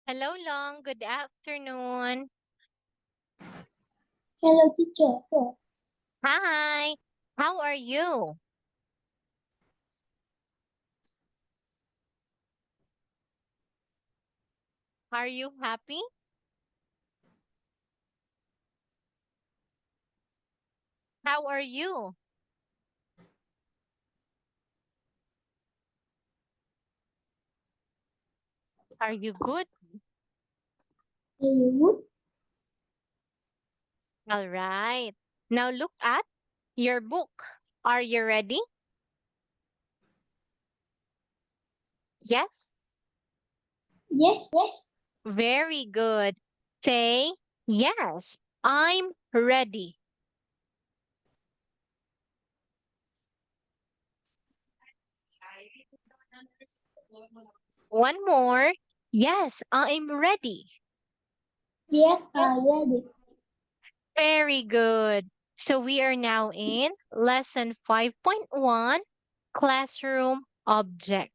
Hello, Long. Good afternoon. Hello, teacher. Hi. How are you? Are you happy? How are you? Are you good? Hello. All right. Now look at your book. Are you ready? Yes? Yes. Very good. Say, yes, I'm ready. One more. Yes, I'm ready. Yes, I ready. Very good. So we are now in lesson 5.1, classroom object.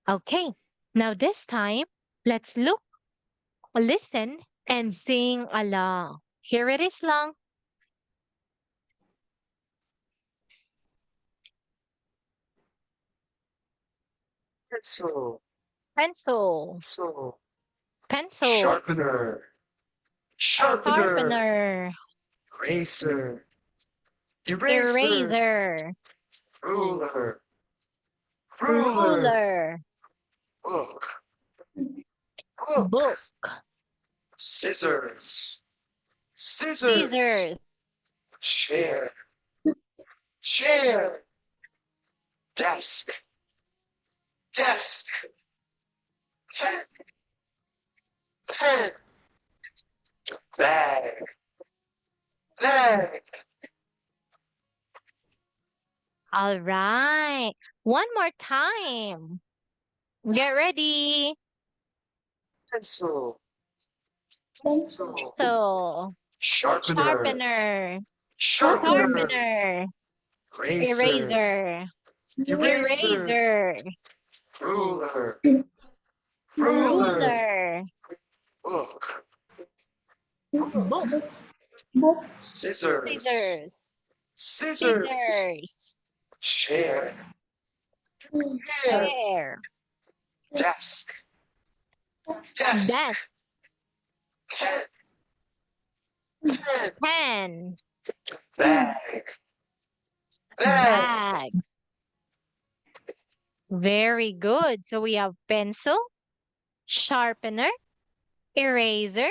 Okay, now this time, let's look, listen, and sing along. Here it is, Long. Pencil, Pencil, pencil, pencil, sharpener, sharpener, sharpener, eraser, eraser, eraser, ruler, ruler, ruler, book, book, book, scissors, scissors, scissors, chair, chair, desk, desk, pen, pen, bag, bag, All right. One more time. Get ready. pencil, Pencil. pencil, Pencil, sharpener, sharpener, sharpener, Sharpener. sharpener, eraser, eraser, eraser, eraser, ruler, ruler, Ruler. ruler, book, book, Book. scissors, scissors, scissors, scissors, chair, chair, chair, desk, desk, desk, pen, pen, pen, bag, bag, bag. Very good. So we have pencil, sharpener, eraser,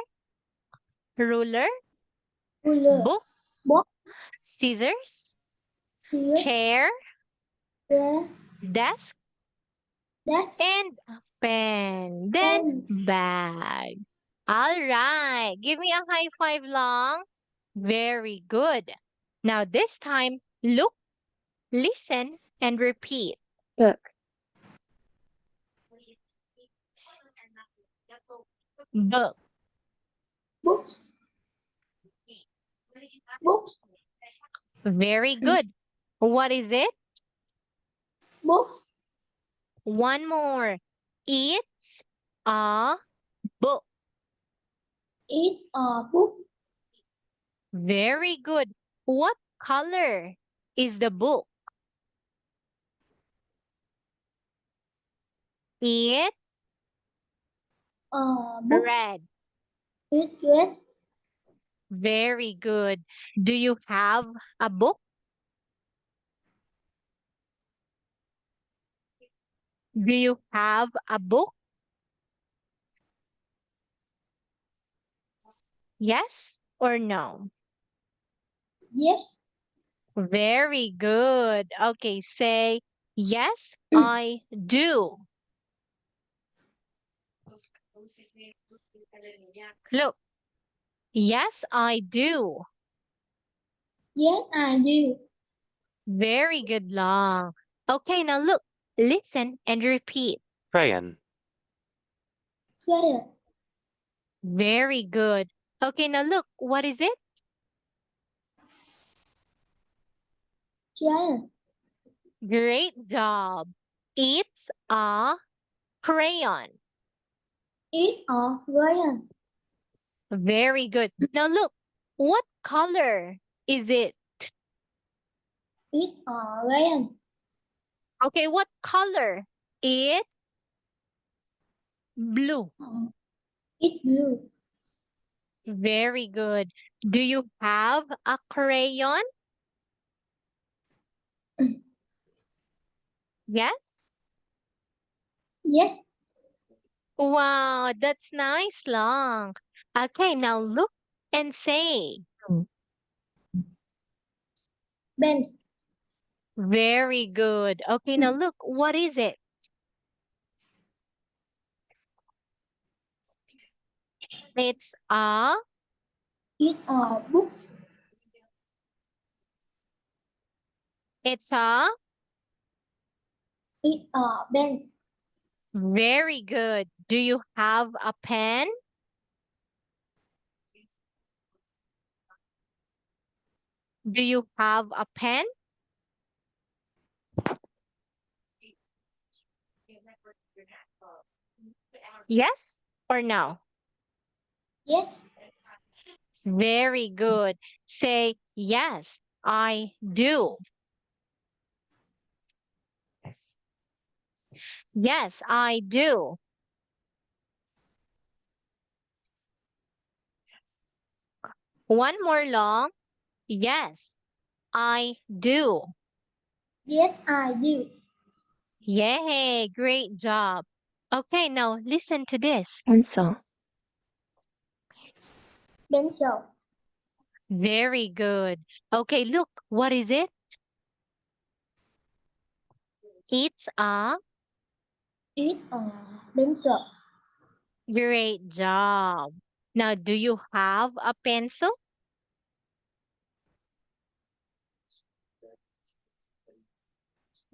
ruler, Ruler. book, Book. scissors, Here. chair, There. desk, Desk. and pen. Then Pen. bag. All right. Give me a high five, Long. Very good. Now this time, look, listen, and repeat. Book. Book. Books. Books. Very good. What is it? Books. One more. It's a book. It's a book. Very good. What color is the book? It A book. red. It dress. Very good. Do you have a book? Do you have a book? Yes or no? Yes. Very good. Okay, say, yes, I do. Look, yes, I do. Yes, I do. Very good, Long. Okay, now look, listen and repeat. crayon, Prayer. Very good. Okay, now look, what is it? Prayer. Great job. It's a crayon. It a lion. Very good. Now look, what color is it? It a lion. Okay, what color? It blue. It blue. Very good. Do you have a crayon? Yes? Yes. Wow, that's nice, Long. Okay, now look and say. Bench. Very good. Okay, now look, what is it? It's a, It a book. it's a, It a bench. very good. Do you have a pen? Do you have a pen? Yes or no? Yes. Very good. Say, yes, I do. Yes, I do. One more long. Yes, I do. Yes, I do. Yay, great job. Okay, now listen to this. Pencil. Pencil. Very good. Okay, look, what is it? It's a It a pencil. great job. Now, do you have a pencil?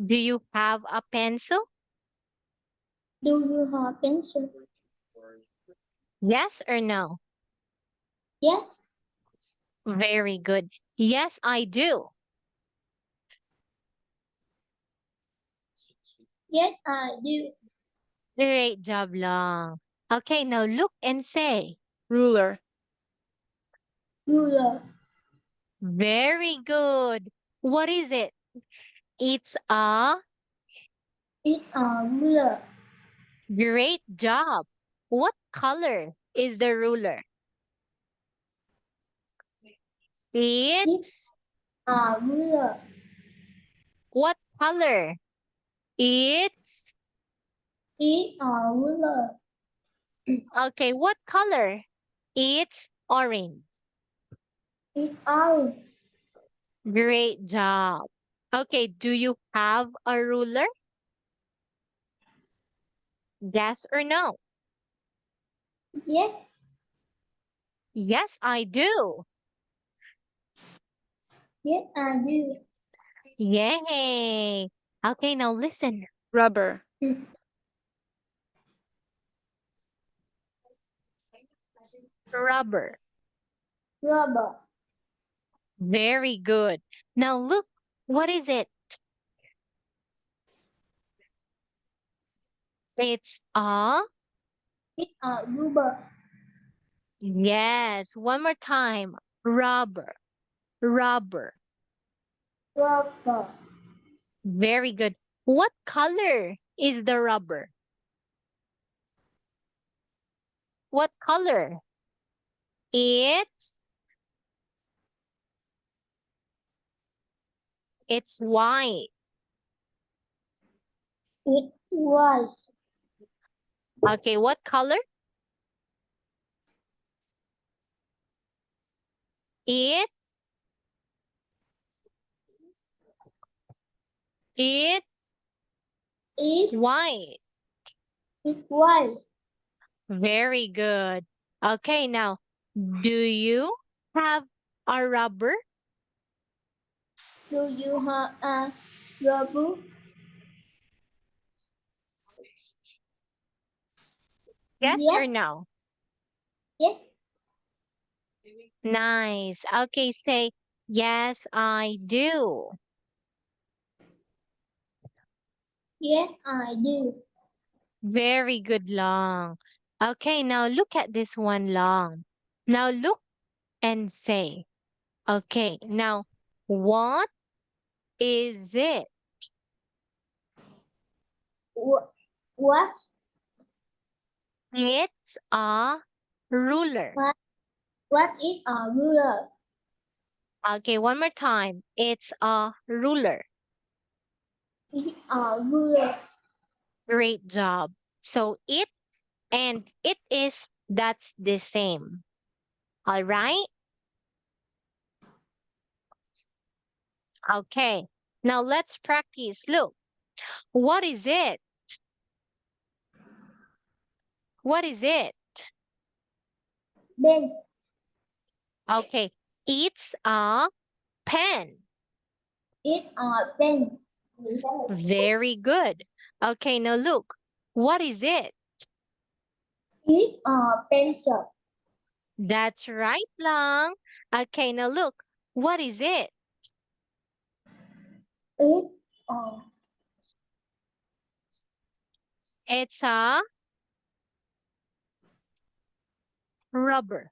Do you have a pencil? Do you have pencil? Yes or no? Yes. Very good. Yes, I do. Yes, I do. Great job, Long. Okay, now look and say. Ruler. Ruler. Very good. What is it? It's a It a ruler. great job. What color is the ruler? It's A ruler. what color? It's It a ruler. okay. What color? It's orange. It orange. Great job. Okay, do you have a ruler? Yes or no? Yes. Yes, I do. Yes, I do. Yay. Okay, now listen. Rubber. Rubber. Rubber. Very good. Now look, what is it? It's a It a rubber. yes. One more time. Rubber. Rubber. Rubber. Very good. What color is the rubber? What color? It's it's white. It was. Okay, what color? It it It white. it was. Very good. Okay, now do you have a rubber? Do you have a rubber? Yes or Yes. no? Yes. Nice. Okay, say yes, I do. Yes, I do. Very good, Long. Okay, now look at this one long. Now look and say, okay, now what is it? What's It's a ruler. what is a ruler? Okay, one more time. It's a ruler. It's a ruler. Great job. So it and it is, that's the same. All right? Okay. Now let's practice. Look, what is it? What is it? Bench. Okay. It's a pen. It's a pen. Very good. Okay, now look. What is it? It's a pencil. That's right, Lang. Okay, now look. What is it? It's a It's a rubber.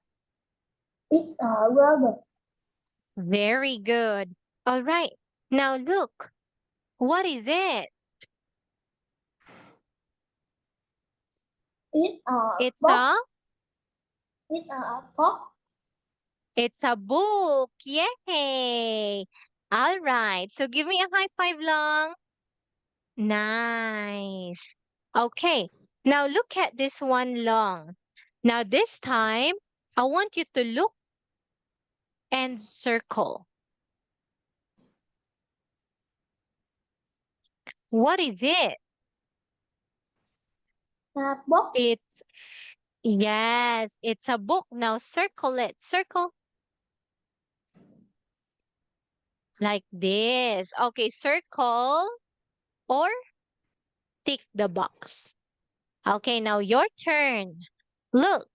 it's a rubber. Very good. All right. Now look. What is it? It's a It's box. a It's a box. it's a book. Yay. All right. So give me a high five, Long. Nice. Okay. Now look at this one, Long. Now this time, I want you to look and circle. What is it? A box. It's, yes, it's a book. Now circle it. Circle like this. Okay, circle or tick the box. Okay, now your turn. Look,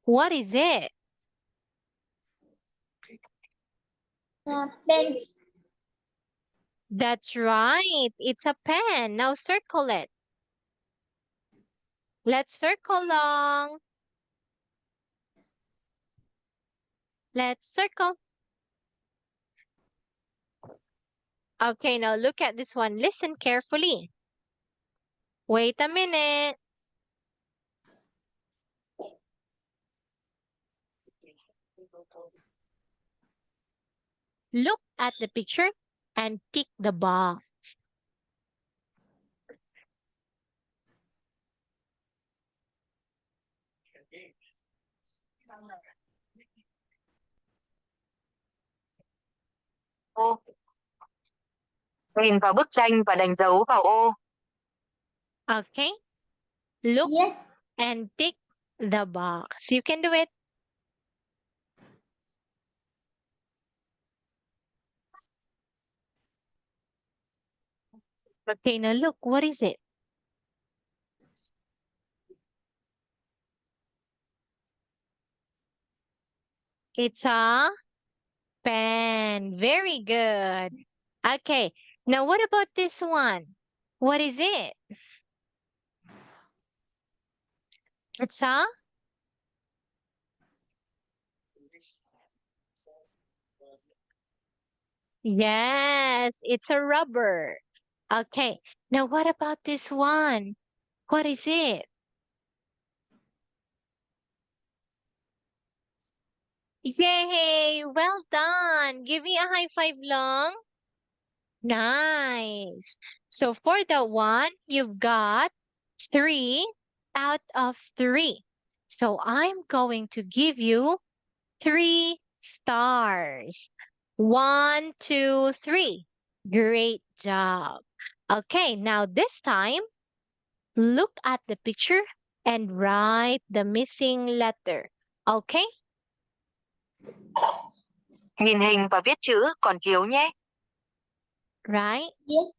what is it? A bench. That's right. It's a pen. Now circle it. Let's circle long. Let's circle. Okay, now look at this one. Listen carefully. Wait a minute. Look at the picture and tick the box. Ô. Nhìn vào bức tranh và đánh dấu vào ô. Okay? Look Yes. and tick the box. You can do it. Okay, now look, what is it? It's a pen. Very good. Okay, now what about this one? What is it? It's a, yes, it's a rubber. Okay, now what about this one? What is it? Yay! Well done. Give me a high five, Long. Nice. So for that one, you've got 3 out of 3. So I'm going to give you 3 stars. 1, 2, 3. Great job. Okay, now this time, look at the picture and write the missing letter. Okay? Nhìn hình và viết chữ còn thiếu nhé. Right? Yes.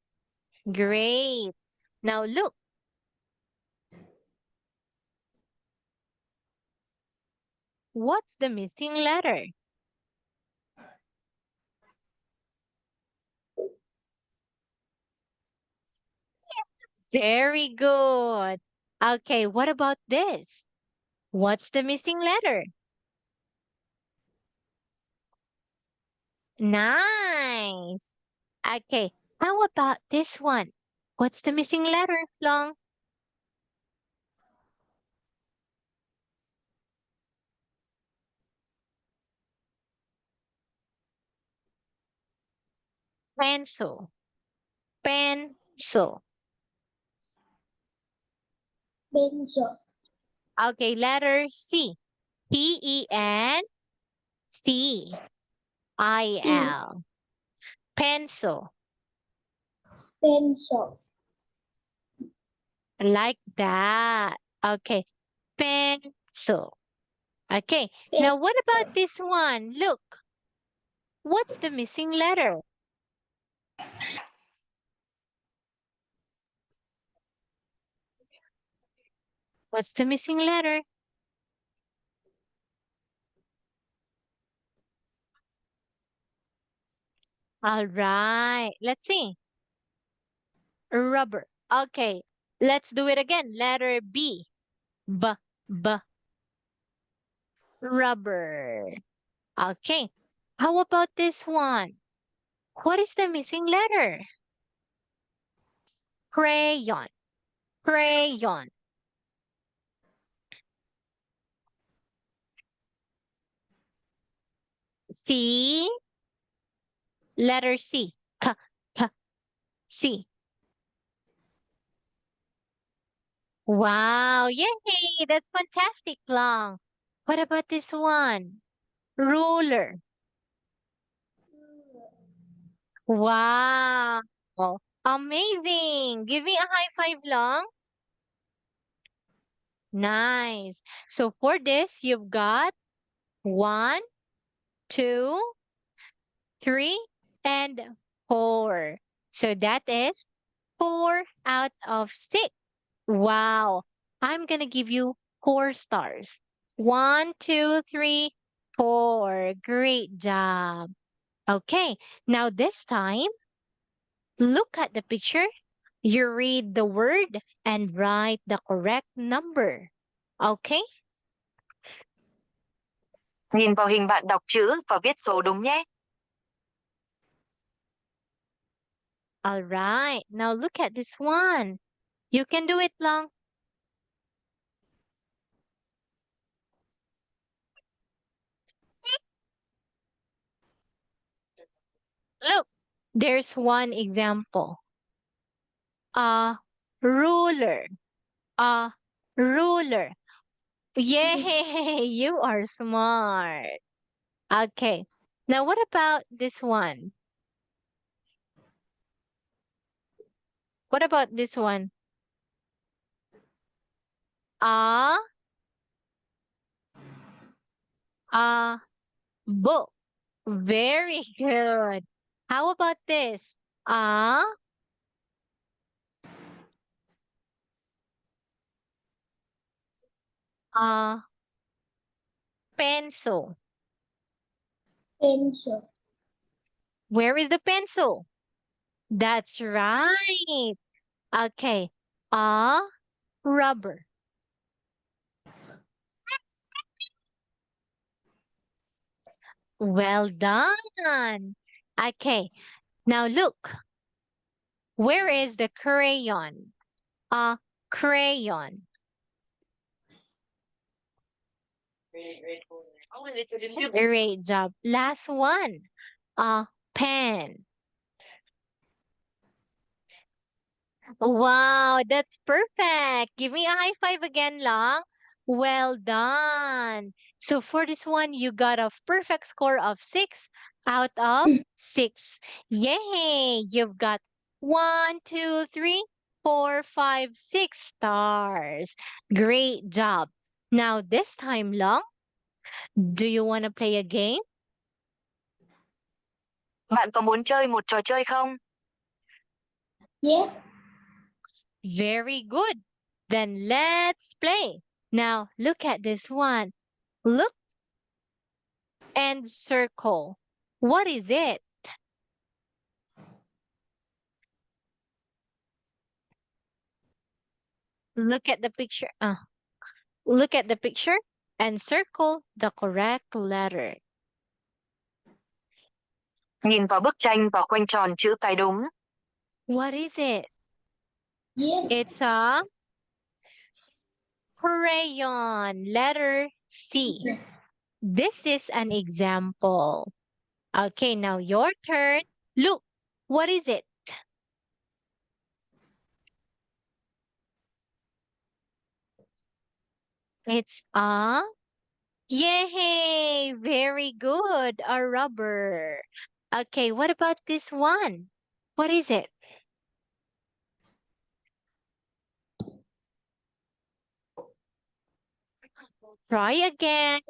Great. Now look. What's the missing letter? Very good. Okay, what about this? What's the missing letter? Nice. Okay, how about this one? What's the missing letter, Long? Pencil. Pencil. Pencil. Okay, letter C. Pencil. Pencil. Pencil. Like that. Okay, pencil. Okay, now what about Pencil. this one? Look, what's the missing letter? What's the missing letter? All right, let's see. Rubber. Okay, let's do it again. Letter B. B, B, rubber. Okay, how about this one? What is the missing letter? Crayon. Crayon. C. Letter C. K, K, C. Wow, yay! That's fantastic, Long. What about this one? Ruler. Wow. Amazing. Give me a high five, Long. Nice. So for this, you've got 1, 2, 3, and 4. So that is 4 out of 6. Wow. I'm going to give you 4 stars. 1, 2, 3, 4. Great job. Okay. Now this time, look at the picture. You read the word and write the correct number. Okay? Nhìn vào hình bạn đọc chữ và viết số đúng nhé. All right. Now look at this one. You can do it, Long. Look, there's one example. A ruler. A ruler. Yay, you are smart. Okay. Now what about this one? What about this one? A a book. Very good. How about this? A pencil. Pencil. Where is the pencil? That's right. Okay. A rubber. Well done. Okay. Now look. Where is the crayon? A crayon. Great job. Last one. A pen. Wow, that's perfect. Give me a high five again, Long. Well done. So for this one, you got a perfect score of 6 out of 6. Yay! You've got 1, 2, 3, 4, 5, 6 stars. Great job. Now this time, Long, do you want to play a game? Bạn có muốn chơi một trò chơi không? Yes. Very good. Then let's play. Now look at this one. Look and circle. What is it? Look at the picture. Look at the picture and circle the correct letter. Nhìn vào bức tranh và khoanh tròn chữ cái đúng. What is it? Yes. It's a crayon. Letter C. This is an example. Okay, now your turn. Look, what is it? It's a yay! Very good. A rubber. Okay, what about this one? What is it? Try again.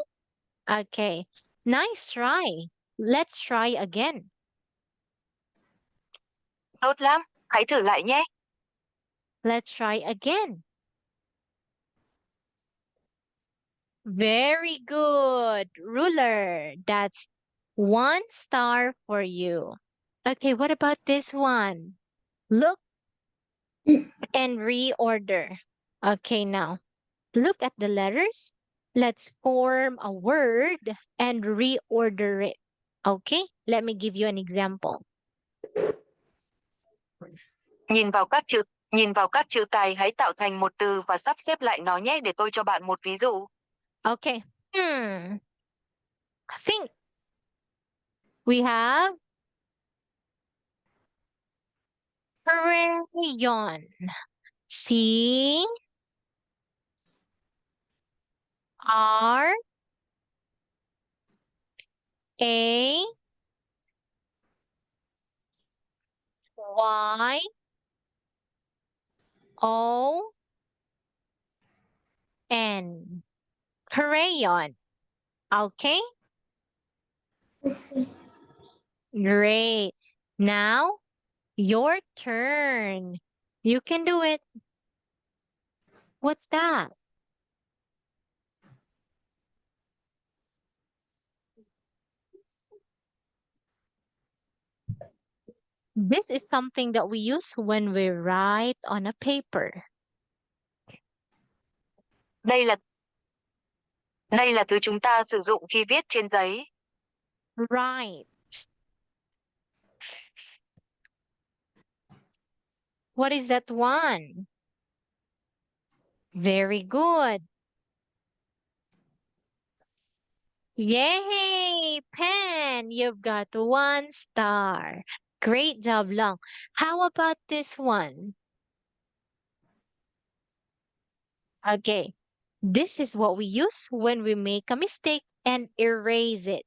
Okay, nice try. Let's try again. Tốt lắm, hãy thử lại nhé. Let's try again. Very good. Ruler. That's 1 star for you. Okay, what about this one? Look and reorder. Okay, now look at the letters. Let's form a word and reorder it. Okay, let me give you an example. Nhìn vào các chữ cái, hãy tạo thành một từ và sắp xếp lại nó nhé, để tôi cho bạn một ví dụ. Okay. Think. We have crayon. C R A Y O N. Crayon. Okay, Okay. great. Now, your turn. You can do it. What's that? This is something that we use when we write on a paper. Đây là thứ chúng ta sử dụng khi viết trên giấy. Right. What is that one? Very good. Yay! Pen, you've got 1 star. Great job, Long. How about this one? Okay, this is what we use when we make a mistake and erase it.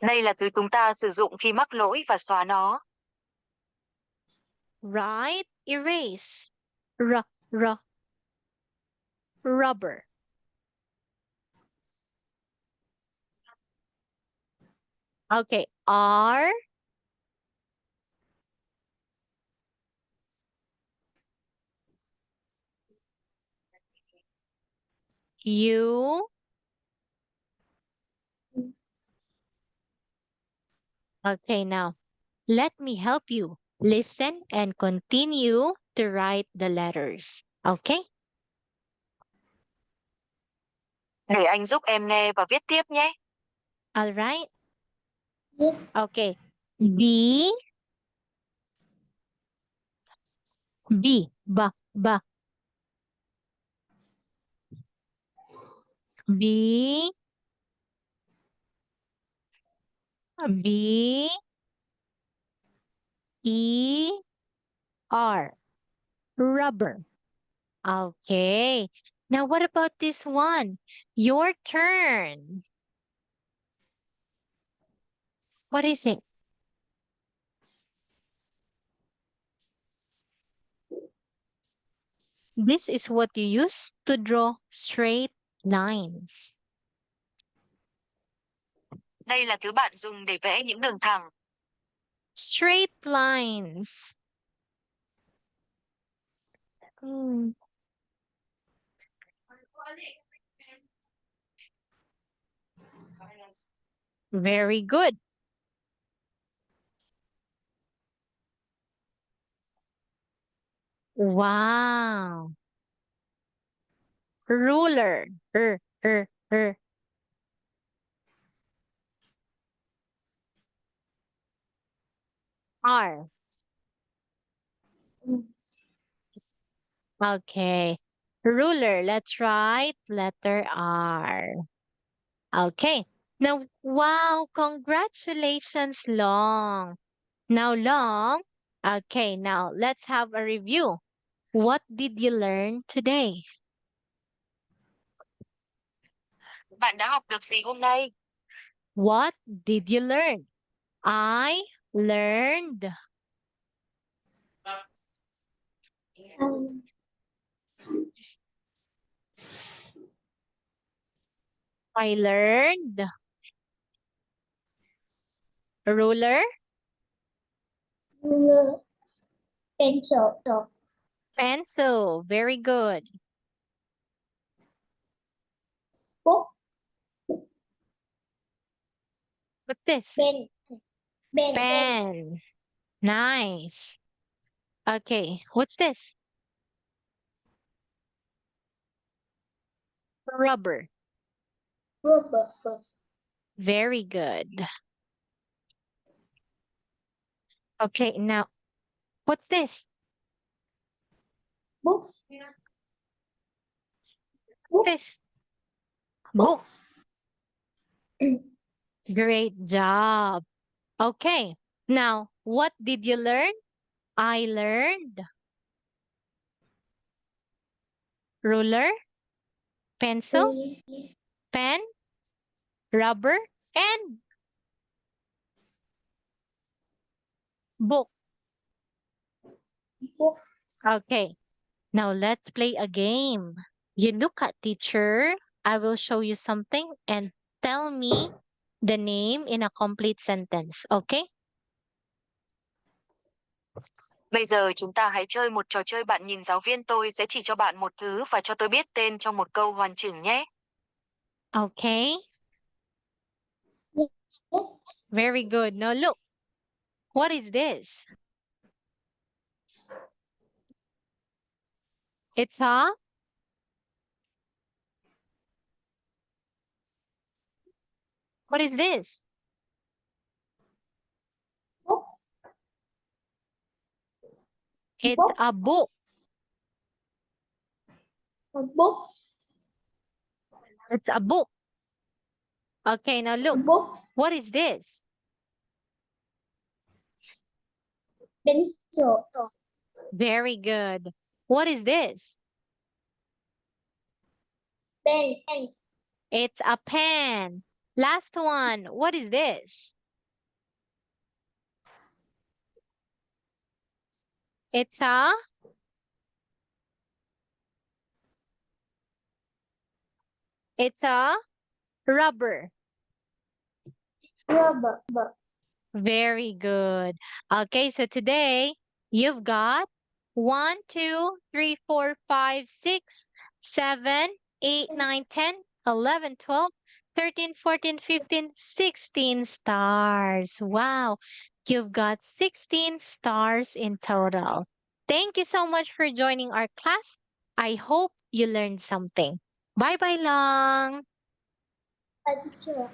Đây là thứ chúng ta sử dụng khi mắc lỗi và xóa nó. Right? Erase. Rubber. Okay, R U. Okay, now let me help you. Listen and continue to write the letters. Okay? Để anh giúp em nghe và viết tiếp nhé. All right? Yes. Okay. B. B. B. B. B. E. R. Rubber. Okay. Now what about this one? Your turn. What is it? This is what you use to draw straight lines. Đây là thứ bạn dùng để vẽ những đường thẳng. Straight lines. Very good. Wow. Ruler. Er. R. Mm. Okay. Ruler. Let's write letter R. Okay. Now, wow, congratulations, Long. Now, Long. Okay, now let's have a review. What did you learn today? Bạn đã học được gì hôm nay? What did you learn? I learned. Um, I learned. Ruler, ruler, pencil, pencil. Very good. book, What's this? pen, Pen. Nice. Okay, what's this? Rubber. rubber, Very good. Okay, now, what's this? book, This. Book. Great job. Okay, now, what did you learn? I learned. Ruler, pencil, pen, rubber, and book. book, Okay, now let's play a game. You look at teacher. I will show you something and tell me the name in a complete sentence. Okay? Bây giờ chúng ta hãy chơi một trò chơi bạn nhìn giáo viên tôi sẽ chỉ cho bạn một thứ và cho tôi biết tên trong một câu hoàn chỉnh nhé. Okay. yes, Very good. Now look. What is this? It's a what is this? book, It's book, a book. a book, It's a book. Okay, now a look. book, What is this? pencil, Very good. What is this? pen, It's a pen. Last one. What is this? It's a rubber. rubber, Very good. Okay, so today you've got 1, 2, 3, 4, 5, 6, 7, 8, 9, 10, 11, 12, 13, 14, 15, 16 stars. Wow, you've got 16 stars in total. Thank you so much for joining our class. I hope you learned something. Bye bye, Long. a teacher.